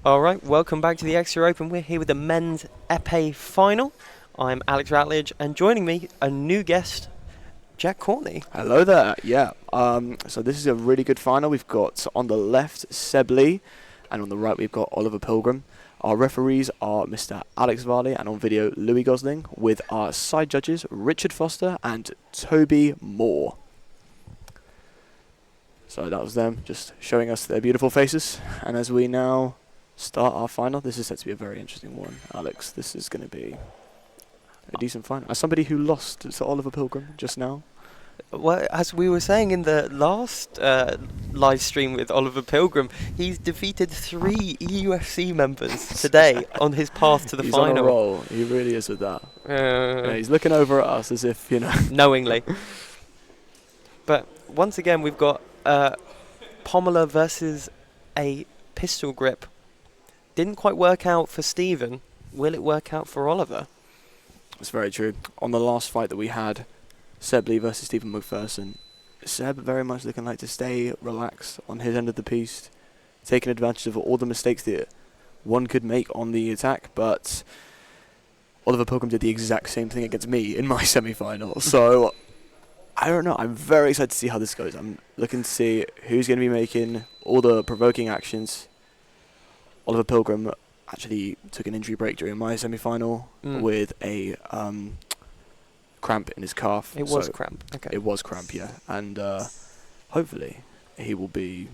Alright, welcome back to the Exeter Open. We're here with the men's Epee final. I'm Alex Ratledge, and joining me, a new guest, Jack Courtney. Hello there. Yeah. So this is a really good final. We've got on the left Seb Lee, and on the right we've got Oliver Pilgrim. Our referees are Mr. Alex Varley, and on video Louis Gosling, with our side judges Richard Foster and Toby Moore. So that was them just showing us their beautiful faces. And as we now start our final, this is set to be a very interesting one. Alex, this is going to be a decent final. As somebody who lost to Oliver Pilgrim just now. Well, as we were saying in the last live stream with Oliver Pilgrim, he's defeated 3 UFC members today on his path to the final. He's on a roll. He really is with that. Yeah, he's looking over at us as if, knowingly. But once again, we've got Pommeler versus a pistol grip. Didn't quite work out for Stephen. Will it work out for Oliver? That's very true. On the last fight that we had, Seb Lee versus Stephen McPherson, Seb very much looking like to stay relaxed on his end of the piece, taking advantage of all the mistakes that one could make on the attack, but Oliver Pilgrim did the exact same thing against me in my semi-final. So, I don't know. I'm very excited to see how this goes. I'm looking to see who's going to be making all the provoking actions. Oliver Pilgrim actually took an injury break during my semi-final with a cramp in his calf. It was cramp. Okay. It was cramp, yeah. And hopefully he will be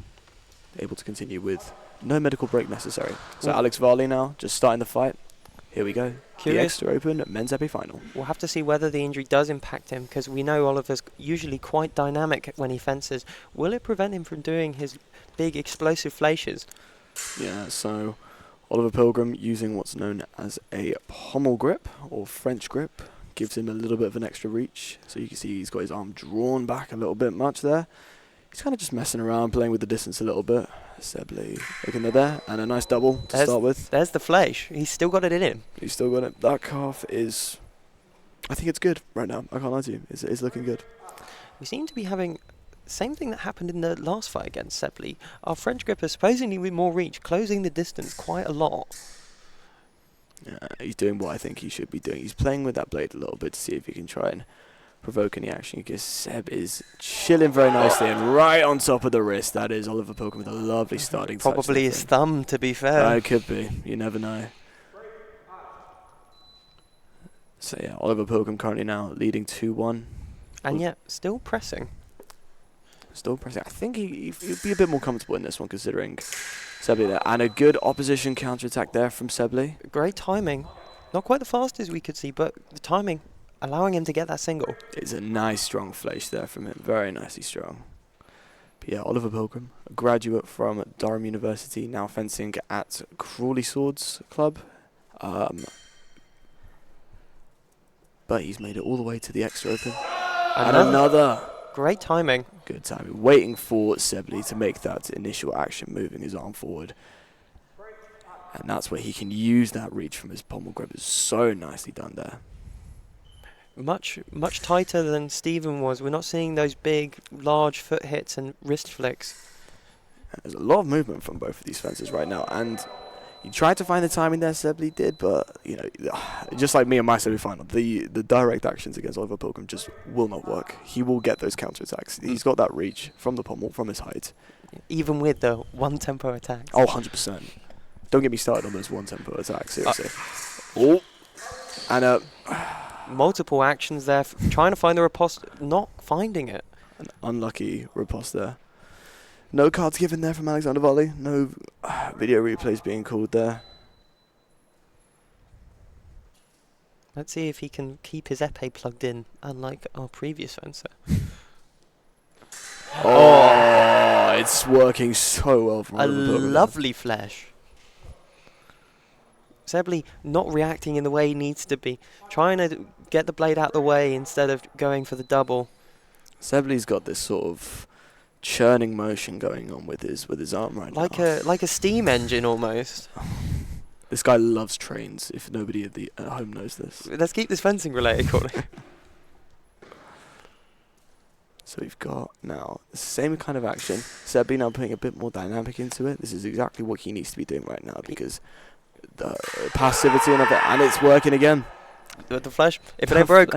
able to continue with no medical break necessary. So Alex Varley now, just starting the fight. Here we go. The Exeter Open men's Epee final. We'll have to see whether the injury does impact him, because we know Oliver's usually quite dynamic when he fences. Will it prevent him from doing his big explosive flashes? Yeah, so Oliver Pilgrim using what's known as a pommel grip or French grip gives him a little bit of an extra reach. So you can see he's got his arm drawn back a little bit much there. He's kind of just messing around, playing with the distance a little bit. Seb Lee looking at there, and a nice double to start with. There's the flash. He's still got it in him. He's still got it. That calf is, I think it's good right now. I can't lie to you. It's looking good. We seem to be having same thing that happened in the last fight against Seb Lee. Our French gripper, supposedly with more reach, closing the distance quite a lot. Yeah, he's doing what I think he should be doing. He's playing with that blade a little bit to see if he can try and provoke any action, because Seb is chilling very nicely and right on top of the wrist. That is Oliver Pilgrim with a lovely starting touch. Probably his thumb, to be fair. It could be. You never know. So yeah, Oliver Pilgrim currently now leading 2-1. And yet, still pressing. Still pressing. I think he'd be a bit more comfortable in this one, considering Seb Lee there. And a good opposition counter-attack there from Seb Lee. Great timing. Not quite the fastest we could see, but the timing allowing him to get that single. It's a nice, strong flash there from him. Very nicely strong. But yeah, Oliver Pilgrim, a graduate from Durham University, now fencing at Crawley Swords Club. But he's made it all the way to the Exeter Open. And another. Great timing. Good timing. Waiting for Seb Lee to make that initial action, moving his arm forward. And that's where he can use that reach from his pommel grip. It's so nicely done there. Much tighter than Stephen was. We're not seeing those big, large foot hits and wrist flicks. There's a lot of movement from both of these fences right now, and he tried to find the timing there, Seb Lee did, but just like me in my semi-final, the direct actions against Oliver Pilgrim just will not work. He will get those counter-attacks. He's got that reach from the pommel, from his height. Even with the one-tempo attacks. Oh, 100%. Don't get me started on those one-tempo attacks, seriously. And multiple actions there, trying to find the riposte, not finding it. An unlucky riposte there. No cards given there from Alexander Varley. No video replays being called there. Let's see if he can keep his epee plugged in, unlike our previous fencer. Oh, it's working so well for a lovely flash. Seb Lee not reacting in the way he needs to be, trying to get the blade out the way instead of going for the double. Seb Lee's got this sort of churning motion going on with his arm right now. Like a steam engine almost. This guy loves trains, if nobody at home knows this. Let's keep this fencing related, Courtney. So we've got now the same kind of action. Sebi now putting a bit more dynamic into it. This is exactly what he needs to be doing right now because the passivity and it's working again. With the flash, if it ain't broke.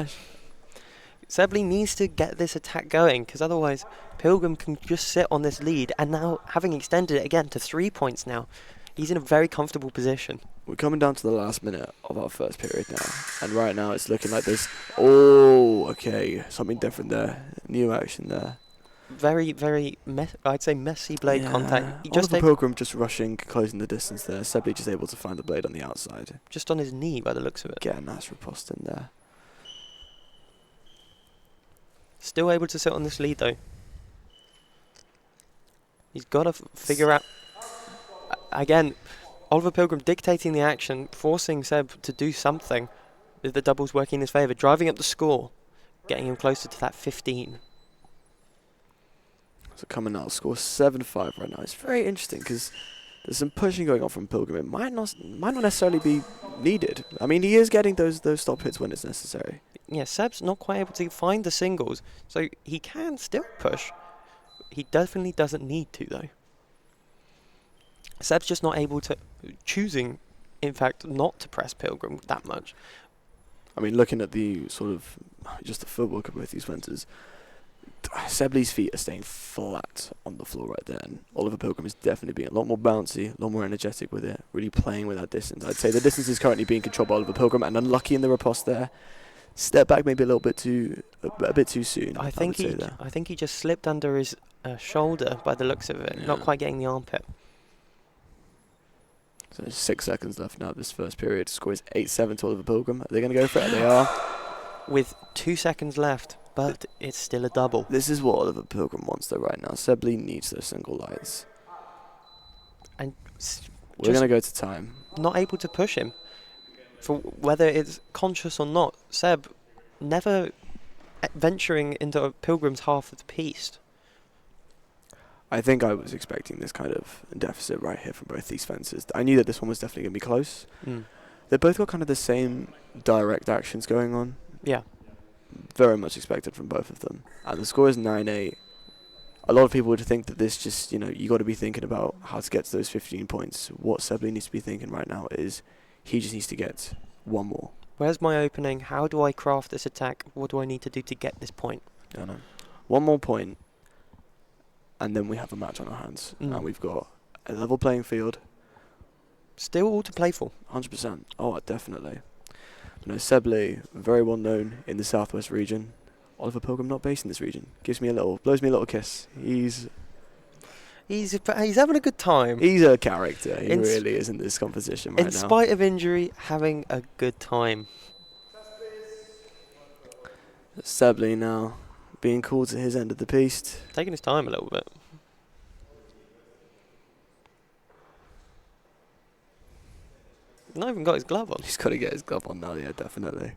Sebley needs to get this attack going because otherwise Pilgrim can just sit on this lead, and now having extended it again to 3 points now, he's in a very comfortable position. We're coming down to the last minute of our first period now, and right now it's looking like this. Oh, okay, something different there. New action there. Very, very, I'd say messy blade contact. Oliver Pilgrim just rushing, closing the distance there. Sebley just able to find the blade on the outside. Just on his knee by the looks of it. Get a nice riposte in there. Still able to sit on this lead though. He's got to figure out... Again, Oliver Pilgrim dictating the action, forcing Seb to do something with the doubles working in his favour, driving up the score, getting him closer to that 15. So coming out, score 7-5 right now. It's very interesting because there's some pushing going on from Pilgrim. It might not necessarily be needed. I mean, he is getting those stop hits when it's necessary. Yeah, Seb's not quite able to find the singles, so he can still push. He definitely doesn't need to, though. Seb's just not able to, choosing, in fact, not to press Pilgrim that much. I mean, looking at the sort of, just the footwork of both these fences, Sebley's feet are staying flat on the floor right there, and Oliver Pilgrim is definitely being a lot more bouncy, a lot more energetic with it, really playing with that distance. I'd say the distance is currently being controlled by Oliver Pilgrim, and unlucky in the riposte there. Step back maybe a bit too soon. I think he just slipped under his shoulder by the looks of it, Yeah. not quite getting the armpit. So there's 6 seconds left now. This first period score is 8-7 to Oliver Pilgrim. Are they going to go for it? They are. With 2 seconds left, but it's still a double. This is what Oliver Pilgrim wants though right now. Sebley needs those single lights. And We're going to go to time. not able to push him. For whether it's conscious or not, Seb never venturing into Pilgrim's half of the piece. I think I was expecting this kind of deficit right here from both these fences. I knew that this one was definitely going to be close. They've both got kind of the same direct actions going on. Yeah. Very much expected from both of them. And the score is 9-8. A lot of people would think that this just, you got to be thinking about how to get to those 15 points. What Sebley needs to be thinking right now is he just needs to get one more. Where's my opening? How do I craft this attack? What do I need to do to get this point? I know. One more point, and then we have a match on our hands. Mm. And we've got a level playing field. Still all to play for. 100%. Oh, definitely. Sebley, very well known in the southwest region. Oliver Pilgrim not based in this region. Blows me a little kiss. He's having a good time. He's a character. He really is in this competition right now. In spite of injury, having a good time. Sebley now being called to his end of the piece. Taking his time a little bit. Not even got his glove on. He's got to get his glove on now, yeah, definitely.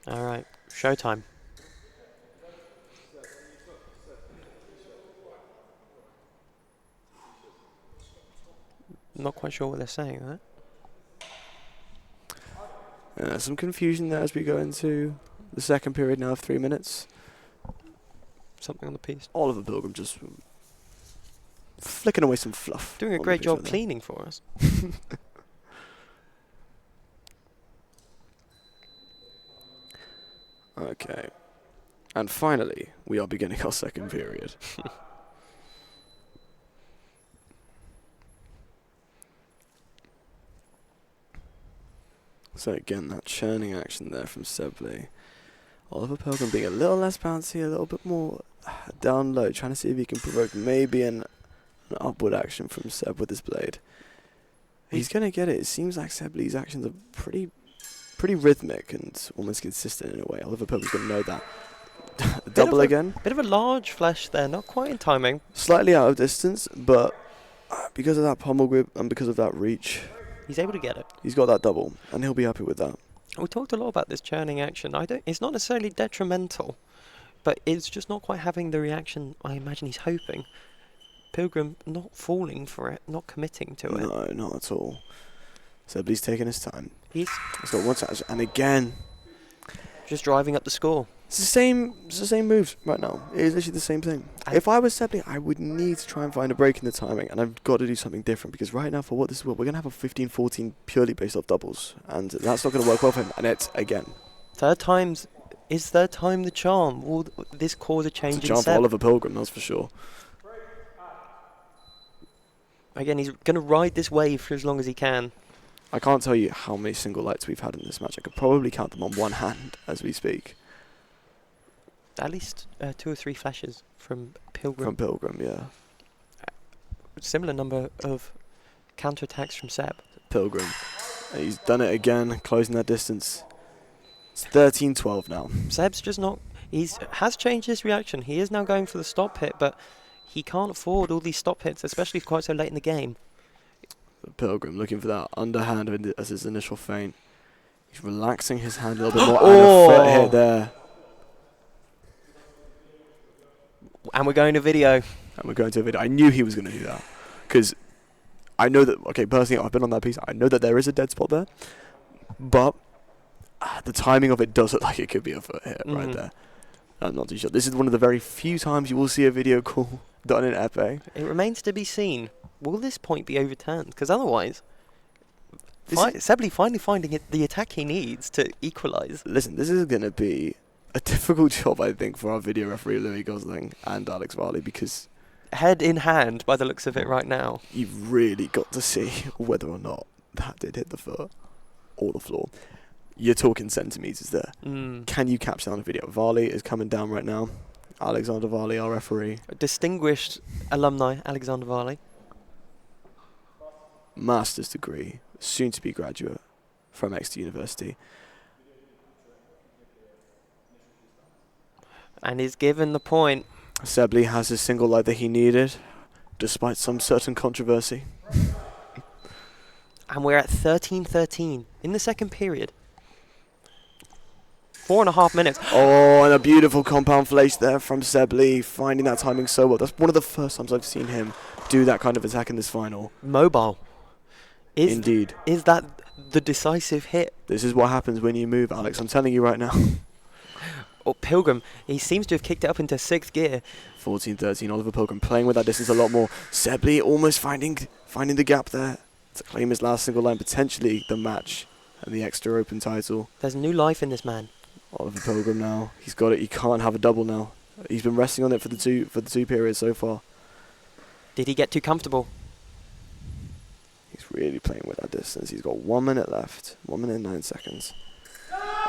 Alright, showtime. Not quite sure what they're saying, huh? Some confusion there as we go into the second period now of 3 minutes. Something on the piece. Oliver Pilgrim just flicking away some fluff. Doing a great job cleaning for us. Okay. And finally, we are beginning our second period. So again, that churning action there from Sebley. Oliver Pilgrim being a little less bouncy, a little bit more down low, trying to see if he can provoke maybe an upward action from Seb with his blade. He's going to get it. It seems like Sebley's actions are pretty rhythmic and almost consistent in a way. Oliver Pilgrim's going to know that. Double again. Bit of a large flash there, not quite in timing. Slightly out of distance, but because of that pommel grip and because of that reach, he's able to get it. He's got that double, and he'll be happy with that. We talked a lot about this churning action. It's not necessarily detrimental, but it's just not quite having the reaction I imagine he's hoping. Pilgrim not falling for it, not committing to it. No, not at all. Sebly's taking his time. He's He's got one touch, and again, just driving up the score. it's the same moves right now. It is literally the same thing. And If I was Sebly, I would need to try and find a break in the timing, and I've got to do something different, because right now, for what this is worth, we're going to have a 15-14 purely based off doubles, and that's not going to work well for him. And it's, again, is third time the charm? Will this cause a change it's a in jump for Seb? Oliver Pilgrim, that's for sure. Again, he's going to ride this wave for as long as he can. I can't tell you how many single lights we've had in this match. I could probably count them on one hand as we speak. At least 2 or 3 flashes from Pilgrim. From Pilgrim, yeah. Similar number of counter-attacks from Seb. Pilgrim. And he's done it again, closing that distance. It's 13-12 now. Seb's just not... has changed his reaction. He is now going for the stop hit, but he can't afford all these stop hits, especially quite so late in the game. Pilgrim looking for that underhand as his initial feint. He's relaxing his hand a little bit more, and a foot hit there. And we're going to video. And we're going to a video. I knew he was going to do that, because I know that, okay, personally, I've been on that piece. I know that there is a dead spot there, but the timing of it does look like it could be a foot hit right there. I'm not too sure. This is one of the very few times you will see a video call done in Epee. It remains to be seen. Will this point be overturned? Because otherwise, Sebly finally finding the attack he needs to equalise. Listen, this is going to be a difficult job, I think, for our video referee Louis Gosling and Alex Varley, because Head in hand by the looks of it right now. you've really got to see whether or not that did hit the foot or the floor. You're talking centimetres there. Can you capture that on a video? Varley is coming down right now. Alexander Varley, our referee. A distinguished alumni, Alexander Varley. Master's degree, soon to be graduate from Exeter University. And is given the point. Sebly has his single light that he needed, despite some certain controversy. And we're at 13-13 in the second period. 4.5 minutes. Oh, and a beautiful compound flash there from Sebly, finding that timing so well. That's one of the first times I've seen him do that kind of attack in this final. Mobile. Indeed. Is that the decisive hit? This is what happens when you move, Alex. I'm telling you right now. Or Pilgrim, he seems to have kicked it up into 6th gear. 14-13, Oliver Pilgrim playing with that distance a lot more. Sebly almost finding the gap there to claim his last single line, potentially the match and the Exeter Open title. There's new life in this man. Oliver Pilgrim now. He's got it. He can't have a double now. He's been resting on it for the two periods so far. Did he get too comfortable? He's really playing with that distance. He's got 1 minute left. 1 minute and 9 seconds.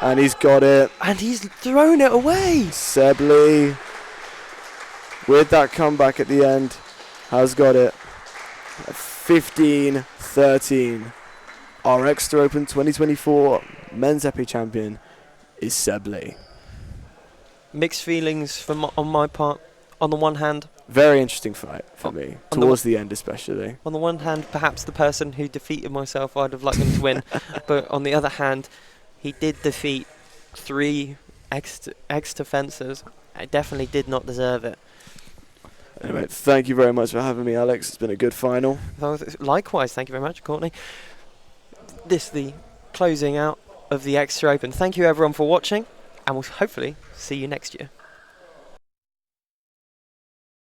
And he's got it. And he's thrown it away. Sebly, with that comeback at the end, has got it. 15-13. Our Exeter Open 2024 Men's Epee champion is Sebly. Mixed feelings on my part. On the one hand, Very interesting fight for me, towards the end especially. on the one hand, perhaps the person who defeated myself, I'd have liked them to win. But on the other hand, he did defeat 3 Exeter fencers. I definitely did not deserve it. Anyway, thank you very much for having me, Alex. It's been a good final. Likewise, thank you very much, Courtney. This is the closing out of the Exeter Open. Thank you everyone for watching, and we'll hopefully see you next year.